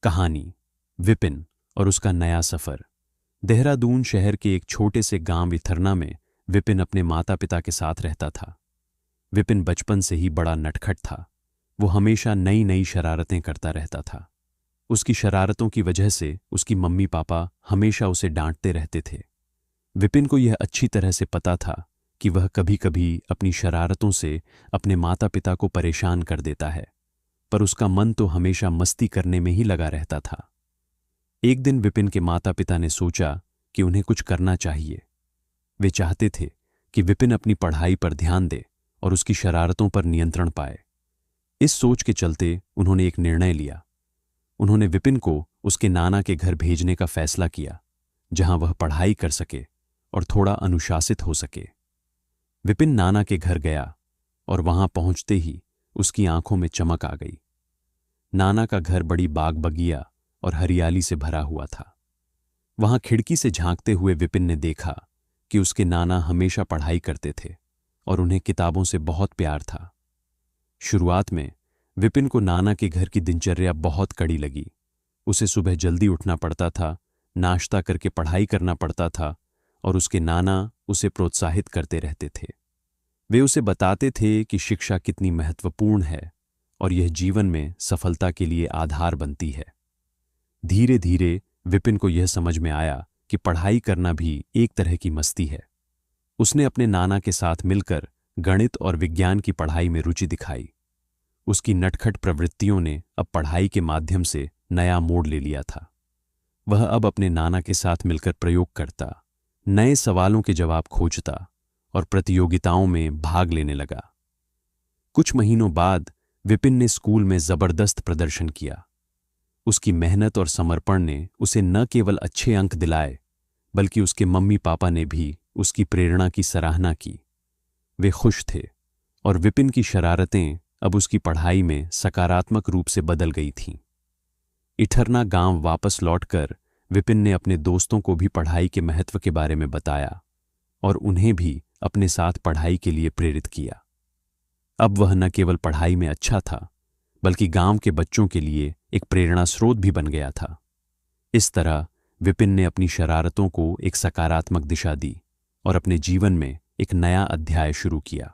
कहानी विपिन और उसका नया सफर। देहरादून शहर के एक छोटे से गांव इथरना में विपिन अपने माता पिता के साथ रहता था। विपिन बचपन से ही बड़ा नटखट था। वो हमेशा नई नई शरारतें करता रहता था। उसकी शरारतों की वजह से उसकी मम्मी पापा हमेशा उसे डांटते रहते थे। विपिन को यह अच्छी तरह से पता था कि वह कभी कभी अपनी शरारतों से अपने माता पिता को परेशान कर देता है, पर उसका मन तो हमेशा मस्ती करने में ही लगा रहता था। एक दिन विपिन के माता पिता ने सोचा कि उन्हें कुछ करना चाहिए। वे चाहते थे कि विपिन अपनी पढ़ाई पर ध्यान दे और उसकी शरारतों पर नियंत्रण पाए। इस सोच के चलते उन्होंने एक निर्णय लिया। उन्होंने विपिन को उसके नाना के घर भेजने का फैसला किया, जहां वह पढ़ाई कर सके और थोड़ा अनुशासित हो सके। विपिन नाना के घर गया और वहां पहुंचते ही उसकी आंखों में चमक आ गई। नाना का घर बड़ी बाग बगिया और हरियाली से भरा हुआ था। वहां खिड़की से झांकते हुए विपिन ने देखा कि उसके नाना हमेशा पढ़ाई करते थे और उन्हें किताबों से बहुत प्यार था। शुरुआत में विपिन को नाना के घर की दिनचर्या बहुत कड़ी लगी। उसे सुबह जल्दी उठना पड़ता था, नाश्ता करके पढ़ाई करना पड़ता था और उसके नाना उसे प्रोत्साहित करते रहते थे। वे उसे बताते थे कि शिक्षा कितनी महत्वपूर्ण है और यह जीवन में सफलता के लिए आधार बनती है। धीरे धीरे विपिन को यह समझ में आया कि पढ़ाई करना भी एक तरह की मस्ती है। उसने अपने नाना के साथ मिलकर गणित और विज्ञान की पढ़ाई में रुचि दिखाई। उसकी नटखट प्रवृत्तियों ने अब पढ़ाई के माध्यम से नया मोड़ ले लिया था। वह अब अपने नाना के साथ मिलकर प्रयोग करता, नए सवालों के जवाब खोजता और प्रतियोगिताओं में भाग लेने लगा। कुछ महीनों बाद विपिन ने स्कूल में जबरदस्त प्रदर्शन किया। उसकी मेहनत और समर्पण ने उसे न केवल अच्छे अंक दिलाए, बल्कि उसके मम्मी पापा ने भी उसकी प्रेरणा की सराहना की। वे खुश थे और विपिन की शरारतें अब उसकी पढ़ाई में सकारात्मक रूप से बदल गई थीं। इठरना गांव वापस लौटकर विपिन ने अपने दोस्तों को भी पढ़ाई के महत्व के बारे में बताया और उन्हें भी अपने साथ पढ़ाई के लिए प्रेरित किया। अब वह न केवल पढ़ाई में अच्छा था, बल्कि गांव के बच्चों के लिए एक प्रेरणा स्रोत भी बन गया था। इस तरह विपिन ने अपनी शरारतों को एक सकारात्मक दिशा दी और अपने जीवन में एक नया अध्याय शुरू किया।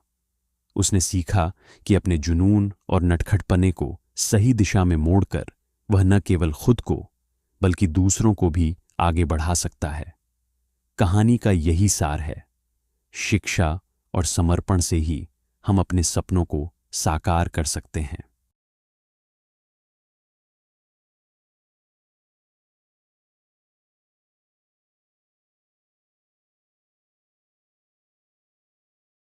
उसने सीखा कि अपने जुनून और नटखटपने को सही दिशा में मोड़कर वह न केवल खुद को बल्कि दूसरों को भी आगे बढ़ा सकता है। कहानी का यही सार है। शिक्षा और समर्पण से ही हम अपने सपनों को साकार कर सकते हैं।